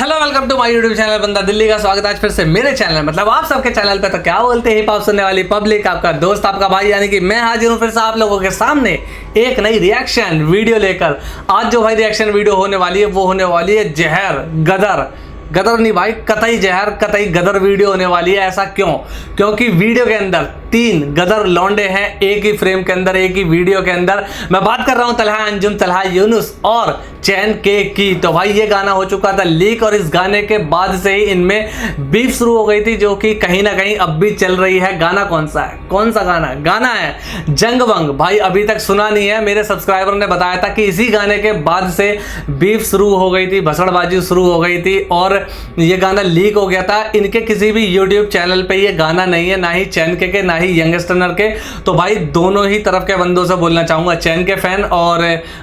Hello welcome to my YouTube channel बंदा दिल्ली का स्वागत है आज फिर से मेरे चैनल मतलब आप सबके चैनल पे। तो क्या बोलते हैं हिप हॉप सुनने वाली पब्लिक, आपका दोस्त आपका भाई यानी कि मैं हाजिर हूँ फिर से आप लोगों के सामने एक नई रिएक्शन वीडियो लेकर। आज जो भाई रिएक्शन वीडियो होने वाली है वो होने वाली है जहर गदर नहीं भाई, कतई जहर कतई गदर वीडियो होने वाली है। ऐसा क्यों? क्योंकि वीडियो के अंदर 3 गदर लौंडे हैं एक ही फ्रेम के अंदर, एक ही वीडियो के अंदर। मैं बात कर रहा हूं तलहा अंजुम, तलहा यूनुस और चैन के की। तो भाई ये गाना हो चुका था लीक और इस गाने के बाद से ही इनमें बीफ शुरू हो गई थी, जो कि कहीं ना कहीं अब भी चल रही है। गाना कौन सा है? कौन सा गाना है जंग वंग। भाई अभी तक सुना नहीं है, मेरे सब्सक्राइबर ने बताया था कि इसी गाने के बाद से बीफ शुरू हो गई थी, भसड़बाजी शुरू हो गई थी और ये गाना लीक हो गया था। इनके किसी भी यूट्यूब चैनल पे ये गाना नहीं है, ना ही चैन के ना ही यंगस्टनर के। तो भाई दोनों ही तरफ के बंदों से बोलना चाहूंगा, चैन के फैन और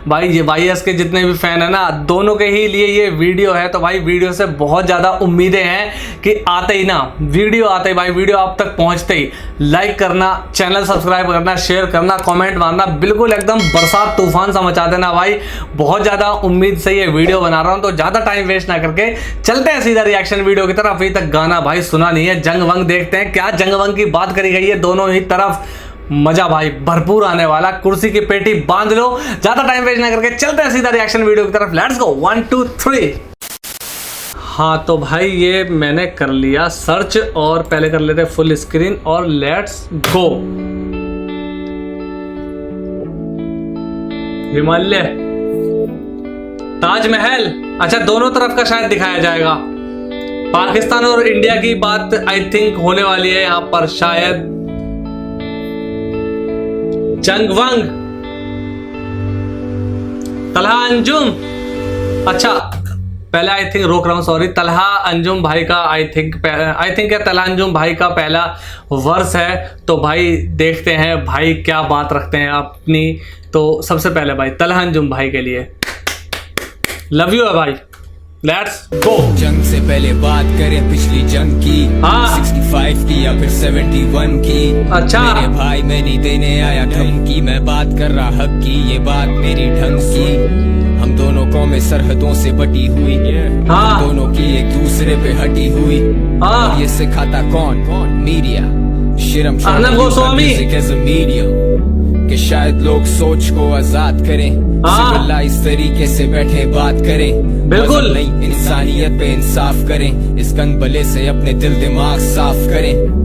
भाई ये वाईएस के जितने भी फैन है ना, दोनों के ही लिए ये वीडियो है। तो भाई वीडियो से बहुत ज्यादा उम्मीदें हैं कि आते ही ना वीडियो आते ही भाई वीडियो आप तक पहुंचते ही लाइक करना, चैनल सब्सक्राइब करना, शेयर करना, कमेंट मारना, बिल्कुल एकदम बरसात तूफान सा मचा देना। भाई बहुत ज्यादा उम्मीद से ये वीडियो बना रहा हूं, तो ज्यादा टाइम वेस्ट ना करके चलते हैं सीधा रिएक्शन वीडियो की तरफ। अभी तक गाना भाई सुना नहीं है, जंग वंग देखते हैं क्या जंग वंग की बात करी गई है। दोनों ही तरफ मजा भाई भरपूर आने वाला, कुर्सी की पेटी बांध लो। ज्यादा टाइम वेस्ट ना करके चलते हैं सीधा रिएक्शन वीडियो की तरफ। Let's go 1 2 3। हाँ तो भाई ये मैंने कर लिया सर्च और पहले कर लेते फुल स्क्रीन और लेट्स गो। हिमालय, ताजमहल, अच्छा दोनों तरफ का शायद दिखाया जाएगा। पाकिस्तान और इंडिया की बात आई थिंक होने वाली है यहां पर शायद। जंग वंग, तलहा अंजुम, अच्छा पहले आई थिंक रोक रहा हूं, सॉरी। तलहा अंजुम भाई का आई थिंक तलहा अंजुम भाई का पहला वर्स है। तो भाई देखते हैं भाई क्या बात रखते हैं अपनी। तो सबसे पहले भाई तलहा अंजुम भाई के लिए लव यू है भाई, लेट्स गो। जंग से पहले बात करें पिछली जंग की, 65 की या फिर 71 की। अच्छा मेरे भाई मैं नहीं देने आया धमकी, मैं बात कर रहा हक की, ये बात मेरी ढंग की। हम दोनों कौमें सरहदों से बटी हुई, हम दोनों की एक दूसरे पे हटी हुई। और ये सिखाता कौन? मीडिया। शर्म मीडिया कि शायद लोग सोच को आजाद करें, सिविलाइज तरीके से बैठे बात करें, बिल्कुल नहीं इंसानियत पे इंसाफ करें, इस गंगबले से अपने दिल दिमाग साफ करें।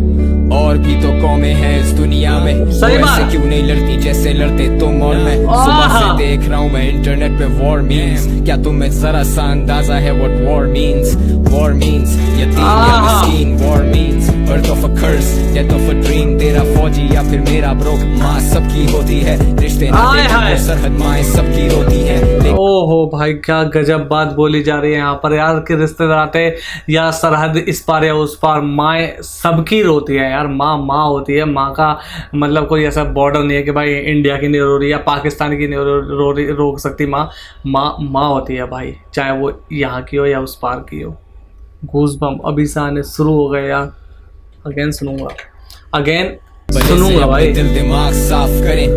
और भी तो कौमें हैं इस दुनिया में, सही बात। क्यों नहीं लड़ती जैसे लड़ते तुम और मैं? सुबह से देख रहा हूँ मैं इंटरनेट पे वॉर मीम्स, क्या तुम्हें जरा सा अंदाजा है what war means? War means यतीम या मिस्कीन, war means birth of a curse, death of a dream. तेरा फौजी या फिर मेरा ब्रो, माँ सबकी होती है, रिश्ते नाते सरहद माएं सबकी रोती है। ओहो भाई क्या गजब बात बोली जा रही है यहाँ पर यार, कि रिश्तेदार या सरहद इस पार या उस पार माएं सबकी रोती है यार। माँ होती है, माँ का मतलब कोई ऐसा बॉर्डर नहीं है कि भाई इंडिया की नहीं रो रही या पाकिस्तान की नहीं रोक सकती। माँ होती है भाई, चाहे वो यहाँ की हो या उस पार की हो। गूज़बम्प अभी से आने शुरू हो गए यार। अगेन सुनूंगा भाई, दिल दिमाग साफ करें।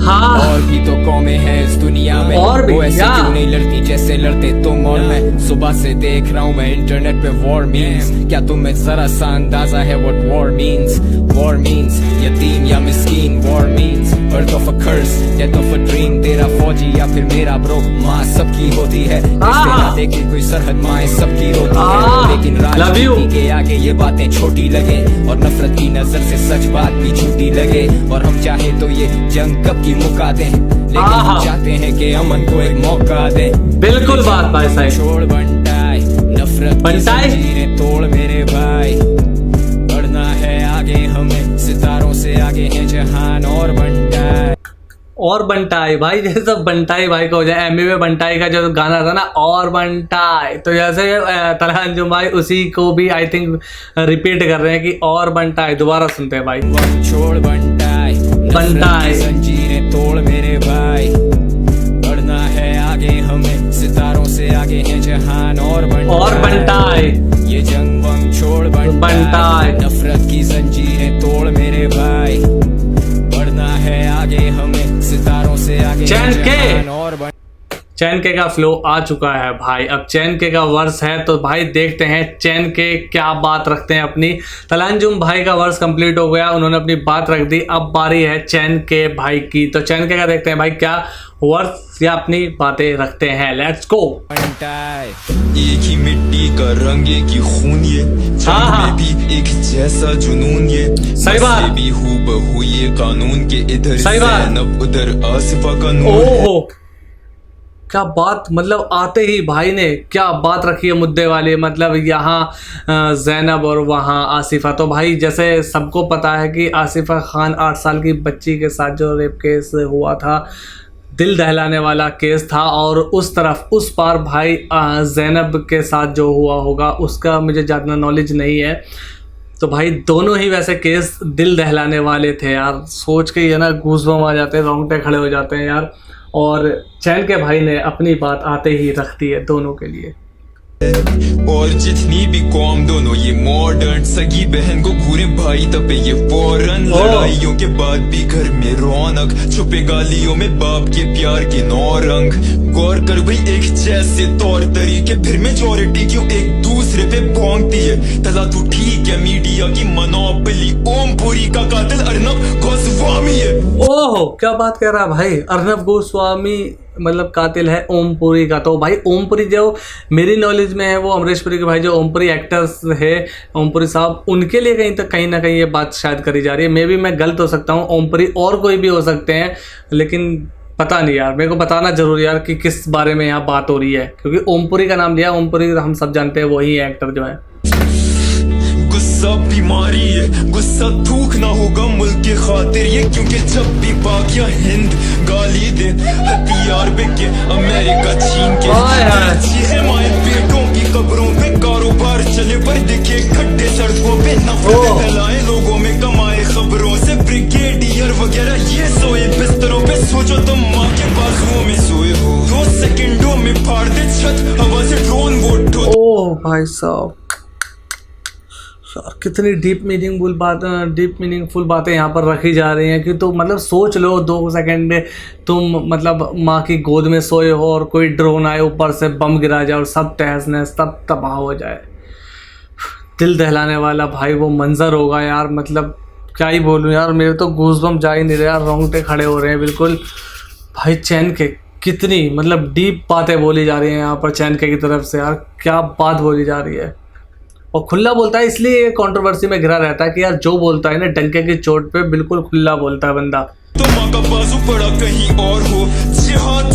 हाँ और भी तो कौमें हैं इस दुनिया में, और भी वो ऐसे क्यों नहीं लड़ती जैसे लड़ते तुम और मैं? सुबह से देख रहा हूँ मैं इंटरनेट पे वॉर मीम्स, क्या तुम्हें जरा सा अंदाजा है what war means? War means यतीम या मिस्कीन, war means birth of a curse, death of a dream. तेरा फौजी या फिर मेरा ब्रो, माँ सबकी होती है, देखी कोई सरहद माएं सबकी रोती है। लेकिन राजनीति के आगे ये बातें छोटी लगे और नफरत की नजर से सच बात भी झूठी लगे। और हम चाहे तो ये जंग कब की मुका दें, लेकिन हम चाहते हैं कि अमन को एक मौका दें। बिल्कुल बात भाई साहब। छोड़ बंटाई नफरत बंटाई तोड़ मेरे भाई, बढ़ना है आगे हमें, सितारों से आगे है जहान। और बंटाई भाई, जैसे बंटाई भाई को हो जाए, एमबी बंटाई का जो गाना था ना और बंटाई, तो जैसे तलहा अंजुम भाई उसी को भी आई थिंक रिपीट कर रहे हैं कि और बंटाई। दोबारा सुनते हैं भाई। छोड़ बंटाई जंजीरें तोड़ मेरे भाई, बढ़ना है आगे हमें, सितारों से आगे है जहान। और बंटाई ये जंग वंग छोड़ बंटाई, नफरत की जंजीरें तोड़ मेरे भाई, बढ़ना है आगे हमें, सितारों से आगे चैन के। और चैन के का फ्लो आ चुका है भाई। अब चैन के का वर्स है तो भाई देखते हैं चैन के क्या बात रखते हैं अपनी। तलांजुम भाई का वर्स कंप्लीट हो गया, उन्होंने अपनी बात रख दी। अब बारी है चैन के भाई की, तो चैन के का देखते हैं भाई क्या वर्स या अपनी बातें रखते हैं। Let's go. एक ही मिट्टी का रंग, एक ही खून, ये हाँ। में भी एक जैसा जुनून, ये सही बात। भी हूबहू ये कानून के इधर सही बात। ज़ैनब उधर आसिफा का नूर। ओहो क्या बात, मतलब आते ही भाई ने क्या बात रखी है मुद्दे वाली। मतलब यहाँ जैनब और वहाँ आसिफा। तो भाई जैसे सबको पता है कि आसिफा खान 8 साल की बच्ची के साथ जो रेप केस हुआ था, दिल दहलाने वाला केस था, और उस तरफ उस पार भाई जैनब के साथ जो हुआ होगा उसका मुझे ज़्यादा नॉलेज नहीं है। तो भाई दोनों ही वैसे केस दिल दहलाने वाले थे यार, सोच के ये ना गूज़बम्स आ जाते हैं, रोंगटे खड़े हो जाते हैं यार। और चैन के भाई ने अपनी बात आते ही रख दी है दोनों के लिए। और जितनी भी कौम दोनों ये मॉडर्न, सगी बहन को घूरे भाई तपे ये फौरन। लड़ाइयों के बाद भी घर में रौनक, छुपे गालियों में बाप के प्यार के 9 रंग। गौर कर भाई एक जैसे तौर तरीके, फिर मेजॉरिटी क्यों एक दूसरे पे भौंकती है। तला तू ठीक है मीडिया की मोनोपोली, ओमपुरी का कातिल अर्नब गोस्वामी है। ओहो क्या बात कह रहा है भाई, अर्नब गोस्वामी मतलब कातिल है ओमपुरी का। तो भाई ओमपुरी जो मेरी नॉलेज में है वो अमरीश पुरी के भाई जो ओमपुरी एक्टर्स है, ओमपुरी साहब, उनके लिए कहीं ना कहीं ये बात शायद करी जा रही है। मे बी मैं गलत हो सकता हूँ, ओमपुरी और कोई भी हो सकते हैं, लेकिन पता नहीं यार, मेरे को बताना जरूरी यार कि किस बारे में यहाँ बात हो रही है, क्योंकि ओमपुरी का नाम लिया, ओमपुरी हम सब जानते हैं वही एक्टर जो है। गुस्सा बीमारी है, गुस्सा थूक ना होगा मुल्क के खातिर ये, क्योंकि जब भी पाकिया हिंद गाली दे, हथियार बिके अमेरिका चीन के, माए बेटों की कब्रों पे कारोबार चले पर दिखे खड्डे सड़कों पे, नफरत फैलाए लोगों में कमाए खबरों से। ब्रिगेडियर वगैरह ये सोए बिस्तरों पे, सोचो तुम माँ के बाजुओं में सोए हो, 2 सेकंडों में फाड़ दे छत, हवा से ड्रोन वो। ओ भाई साहब कितनी डीप मीनिंगफुल बातें यहाँ पर रखी जा रही हैं कि तो मतलब सोच लो 2 सेकंड तुम मतलब माँ की गोद में सोए हो और कोई ड्रोन आए ऊपर से बम गिरा जाए और सब तहस नहस सब तबाह हो जाए। दिल दहलाने वाला भाई वो मंजर होगा यार, मतलब क्या ही बोलूँ यार, मेरे तो गूज़बम्स जा ही नहीं रहे यार, रोंगटे खड़े हो रहे हैं बिल्कुल। भाई चैन के कितनी मतलब डीप बातें बोली जा रही हैं यहाँ पर चैन के की तरफ से यार, क्या बात बोली जा रही है। और खुला बोलता है, इसलिए ये कंट्रोवर्सी में घिरा रहता है कि यार जो बोलता है ना डंके की चोट पे बिल्कुल खुला बोलता है बंदा। तो माँ का बाजू पड़ा कहीं और हो, जिहाद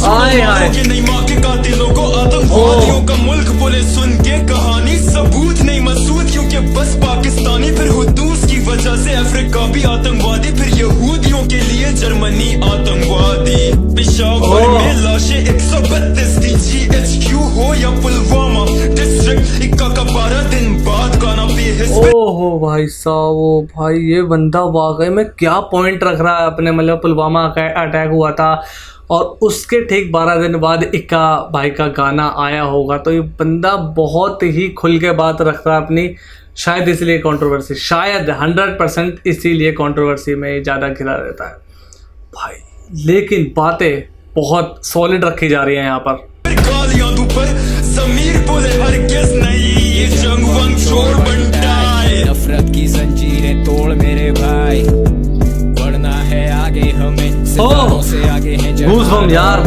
कि नहीं माँ के कातिलों को आतंकवादियों का मुल्क बोले सुन के कहानी, सबूत नहीं मसूद क्योंकि बस पाकिस्तानी, फिर हुदूस की वजह से अफ्रीका भी आतंकवादी, फिर यहूदियों के लिए जर्मनी आतंकवादी। पेशावर में लाशें 132 थी, GHQ हो या पुलवामा डिस्ट्रिक्ट, इक्का का 12 दिन बाद गाना पे। ओहो भाई साहब, ओ भाई ये बंदा वाकई में क्या पॉइंट रख रहा है अपने। मतलब पुलवामा का अटैक हुआ था और उसके ठीक 12 दिन बाद इक्का भाई का गाना आया होगा, तो ये बंदा बहुत ही खुल के बात रख रहा है अपनी। शायद इसलिए कंट्रोवर्सी, शायद 100% इसीलिए कंट्रोवर्सी में ज़्यादा घिरा रहता है भाई। लेकिन बातें बहुत सॉलिड रखी जा रही हैं यहाँ पर। ज़मीर बोले हरगिज़ नहीं, ये जंग वंग छोड़ बंटाए, नफरत की जंजीरें तोड़ मेरे भाई, बढ़ना है आगे हमें, सितारों से आगे है गूज़बम्स यार,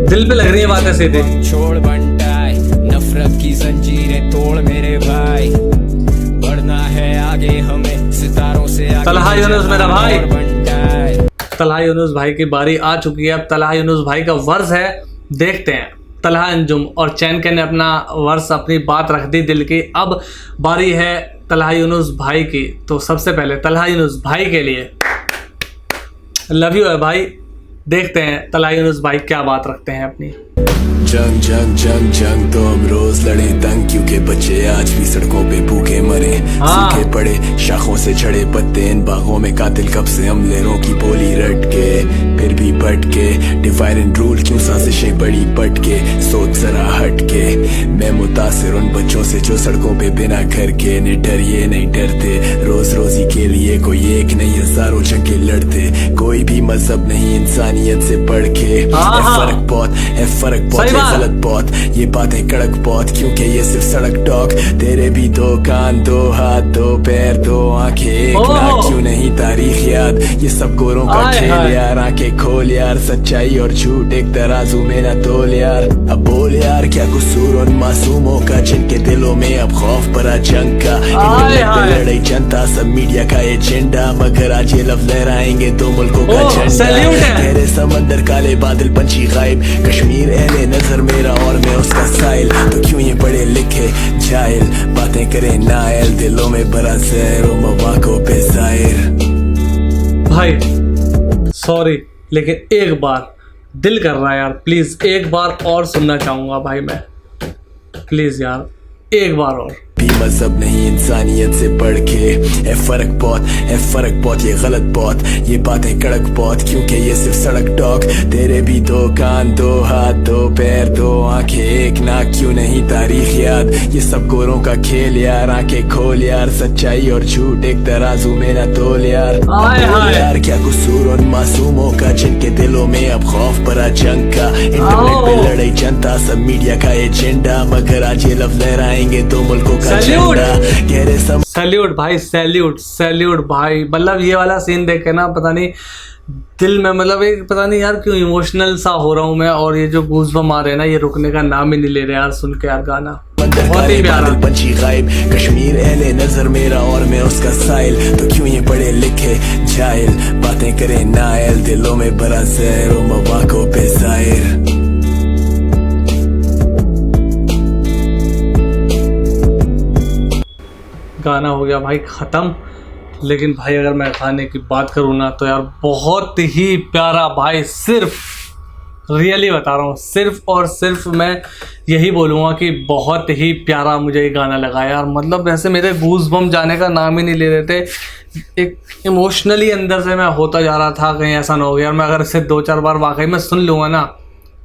दिल पे लग रही है बातें सीधे। छोड़ बंटाए, नफरत की जंजीरें तोड़ मेरे भाई, बढ़ना है आगे हमें, सितारों से आगे। तलहा यूनुस मेरा भाई, तलहा यूनुस भाई की बारी आ चुकी है। अब तलहा यूनुस भाई का वर्स है, देखते हैं। तलहा अंजुम और चैन के ने अपना वर्स, अपनी बात रख दी दिल की। अब बारी है तलहा यूनुस भाई की। तो सबसे पहले तलहा यूनुस भाई के लिए लव यू है भाई। देखते हैं तलहा यूनुस भाई क्या बात रखते हैं अपनी। जंग जंग जंग जंग तो हम रोज लड़े तंग, क्योंकि बच्चे आज भी सड़कों पे भूखे मरे। सूखे पड़े शाखों से झड़े पत्ते इन बागों में, कातिल कब से अमलेरों की बोली रट के, फिर भी बट के डिवाइड एंड रूल क्यों साजिशें बड़ी पट के, सोच जरा हट के। मैं मुतासिर उन बच्चों से जो सड़कों पे बिना घर के, निडर ये नहीं डरते, रोज रोजी के लिए कोई एक नहीं हजारों जंगे लड़ते। कोई भी मजहब नहीं इंसानियत से बढ़ के, है फर्क बहुत, है फर्क बहुत, है गलत बहुत, ये बातें कड़क बहुत, क्योंकि ये सिर्फ सड़क टॉक। तेरे भी दो कान, दो हाथ, दो पैर, दो आंखें, एक नाक, क्यों नहीं तारीख याद, ये सब गोरों का खेल यार। आंखें खोल यार, सच्चाई और झूठ एक तराजू में ना तोल यार। अब बोल यार क्या कसूर उन मासूमों का, जिनके दिलों में अब खौफ भरा जंग का। इंटरनेट पे लड़ाई जनता, सब मीडिया का एजेंडा, मगर आज ये लफ्ज लहराएंगे दो मुल्कों का झंडा। गहरे समंदर काले बादल पंछी गायब, कश्मीर अहले नजर मेरा और मैं उसका साइल। तो क्यों ये पढ़े लिखे जाहिल बातें करे नायल, दिलों में बड़ा जहर और मवाकों पे जाहिर। भाई सॉरी, लेकिन एक बार दिल कर रहा है यार, प्लीज एक बार और सुनना चाहूंगा भाई मैं, प्लीज यार एक बार और। भी मजहब नहीं इंसानियत से बढ़ के, है फर्क बहुत, है फर्क बहुत, ये गलत बहुत, ये बातें कड़क बहुत, क्योंकि ये सिर्फ सड़क टॉक। तेरे भी दो कान, दो हाथ, दो पैर, दो आंखें, एक नाक, क्यों नहीं तारीख याद, ये सब गोरों का खेल यार। आंखें खोल यार, सच्चाई और झूठ एक तराजू में ना तोल यार। यार क्या कसूर उन मासूमों का, जिनके दिलों में अब खौफ भरा जंग का। इंटरनेट पे लड़ाई जनता, सब मीडिया का एजेंडा, मगर आज ये लफ्ज लहराएंगे दो मुल्कों का सैल्यूट भाई, सैल्यूट सैल्यूट भाई। मतलब ये वाला सीन देख के ना पता नहीं दिल में, मतलब एक पता नहीं यार क्यों इमोशनल सा हो रहा हूँ मैं, और ये जो गूज़बम्प आ रहे हैं ना, ये रुकने का नाम ही नहीं ले रहे यार सुन के यार गाना। बहुत ही प्यारा। पंछी गायब, कश्मीर अहले नजर मेरा और मैं उसका साइल। तो क्यों ये पढ़े लिखे जाहिल बातें करे नायल, दिलों में बड़ा जहर और मवाकों पे जाहिर। गाना हो गया भाई ख़त्म। लेकिन भाई अगर मैं गाने की बात करूँ ना तो यार बहुत ही प्यारा भाई, सिर्फ रियली बता रहा हूँ, सिर्फ और सिर्फ मैं यही बोलूँगा कि बहुत ही प्यारा मुझे ये गाना लगा यार। मतलब वैसे मेरे गूज़बम्प जाने का नाम ही नहीं ले रहे थे, एक इमोशनली अंदर से मैं होता जा रहा था, कहीं ऐसा ना हो गया। और मैं अगर इसे 2-4 बार वाकई में सुन लूँगा ना,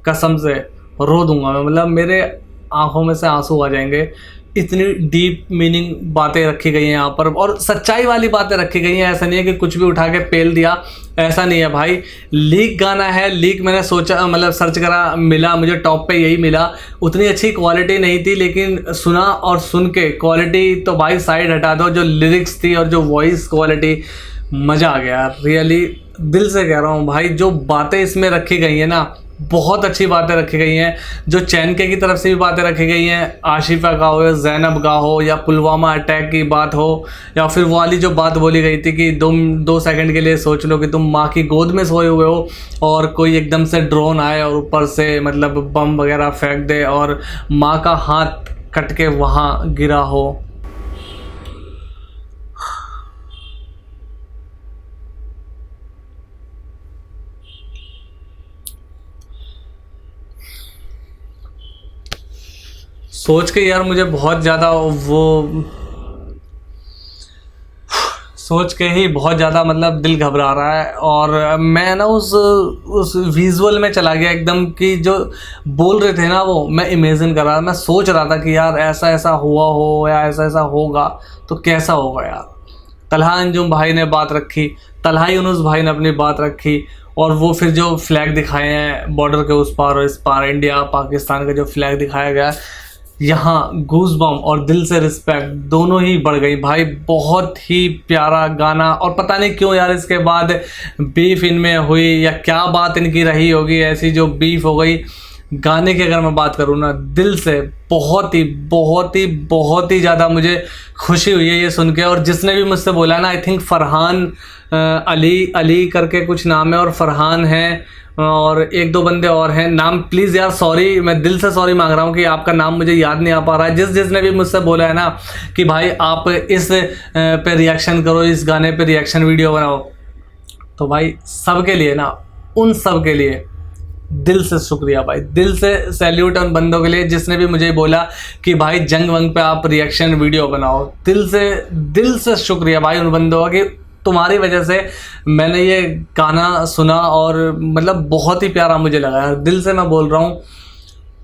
कसम से रो दूँगा मैं, मतलब मेरे आँखों में से आंसू आ जाएंगे। इतनी डीप मीनिंग बातें रखी गई हैं यहाँ पर, और सच्चाई वाली बातें रखी गई हैं। ऐसा नहीं है कि कुछ भी उठा के पेल दिया, ऐसा नहीं है भाई। लीक गाना है, लीक मैंने सोचा, मतलब सर्च करा, मिला मुझे टॉप पे यही मिला। उतनी अच्छी क्वालिटी नहीं थी, लेकिन सुना और सुन के क्वालिटी तो भाई साइड हटा दो, जो लिरिक्स थी और जो वॉइस क्वालिटी, मज़ा आ गया दिल दिल से कह रहा हूँ भाई। जो बातें इसमें रखी गई हैं ना, बहुत अच्छी बातें रखी गई हैं। जो चैनके की तरफ से भी बातें रखी गई हैं, आशिफा का हो या ज़ैनब का हो, या पुलवामा अटैक की बात हो, या फिर वो वाली जो बात बोली गई थी कि तुम 2 सेकंड के लिए सोच लो कि तुम माँ की गोद में सोए हुए हो और कोई एकदम से ड्रोन आए और ऊपर से मतलब बम वगैरह फेंक दे और माँ का हाथ कट के वहाँ गिरा हो। सोच के यार मुझे बहुत ज़्यादा सोच के ही बहुत ज़्यादा मतलब दिल घबरा रहा है। और मैं ना उस विजुअल में चला गया एकदम, कि जो बोल रहे थे ना वो मैं इमेजिन कर रहा था, मैं सोच रहा था कि यार ऐसा ऐसा हुआ हो या ऐसा ऐसा होगा तो कैसा होगा यार। तलहा अंजुम भाई ने बात रखी, तलहा यूनुस भाई ने अपनी बात रखी, और वो फिर जो फ्लैग दिखाए हैं बॉर्डर के उस पार और इस पार, इंडिया पाकिस्तान का जो फ्लैग दिखाया गया, यहाँ गूज़बम्प और दिल से रिस्पेक्ट दोनों ही बढ़ गई भाई। बहुत ही प्यारा गाना। और पता नहीं क्यों यार इसके बाद बीफ इनमें हुई या क्या बात इनकी रही होगी, ऐसी जो बीफ हो गई। गाने की अगर मैं बात करूँ ना, दिल से बहुत ही ज़्यादा मुझे खुशी हुई है ये सुन के। और जिसने भी मुझसे बोला ना, आई थिंक फरहान अली करके कुछ नाम है, और फरहान है और 1-2 बंदे और हैं। नाम प्लीज़ यार सॉरी, मैं दिल से सॉरी मांग रहा हूँ कि आपका नाम मुझे याद नहीं आ पा रहा है। जिसने भी मुझसे बोला है ना कि भाई आप इस पे रिएक्शन करो, इस गाने पे रिएक्शन वीडियो बनाओ, तो भाई सबके लिए ना, उन सब के लिए दिल से शुक्रिया भाई, दिल से सैल्यूट उन बंदों के लिए जिसने भी मुझे बोला कि भाई जंग वंग पे आप रिएक्शन वीडियो बनाओ। दिल से शुक्रिया भाई उन बंदों का कि तुम्हारी वजह से मैंने ये गाना सुना और मतलब बहुत ही प्यारा मुझे लगा यार। दिल से मैं बोल रहा हूँ,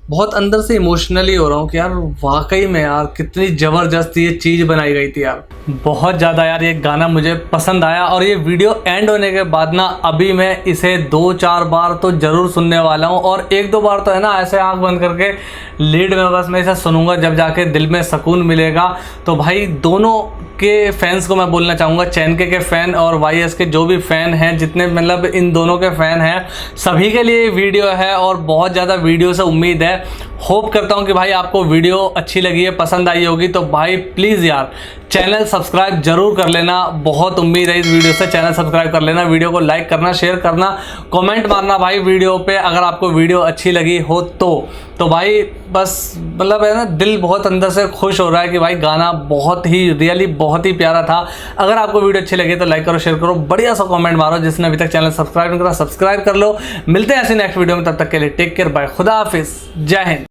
बहुत अंदर से इमोशनली हो रहा हूँ कि यार वाकई में यार कितनी ज़बरदस्त ये चीज़ बनाई गई थी यार। बहुत ज़्यादा यार ये गाना मुझे पसंद आया और ये वीडियो एंड होने के बाद ना अभी मैं इसे 2-4 बार तो ज़रूर सुनने वाला हूँ और 1-2 बार तो है ना ऐसे आंख बंद करके लीड में बस मैं इसे सुनूंगा, जब जाके दिल में सुकून मिलेगा। तो भाई दोनों के फैंस को मैं बोलना चाहूँगा, चैनके के फ़ैन और वाईएस के जो भी फ़ैन हैं, जितने मतलब इन दोनों के फ़ैन हैं, सभी के लिए वीडियो है और बहुत ज़्यादा वीडियो से उम्मीद है। होप करता हूँ कि भाई आपको वीडियो अच्छी लगी है, पसंद आई होगी। तो भाई प्लीज़ यार चैनल सब्सक्राइब जरूर कर लेना, बहुत उम्मीद है इस वीडियो से। चैनल सब्सक्राइब कर लेना, वीडियो को लाइक करना, शेयर करना, कमेंट मारना भाई वीडियो पे अगर आपको वीडियो अच्छी लगी हो तो भाई बस मतलब है ना दिल बहुत अंदर से खुश हो रहा है कि भाई गाना बहुत ही रियली बहुत ही प्यारा था। अगर आपको वीडियो अच्छी लगी तो लाइक करो, शेयर करो, बढ़िया सा कमेंट मारो। जिसने अभी तक चैनल सब्सक्राइब नहीं करा सब्सक्राइब कर लो। मिलते हैं ऐसे नेक्स्ट वीडियो में, तब तक के लिए टेक केयर, बाय, खुदा हाफिज़, जय हिंद।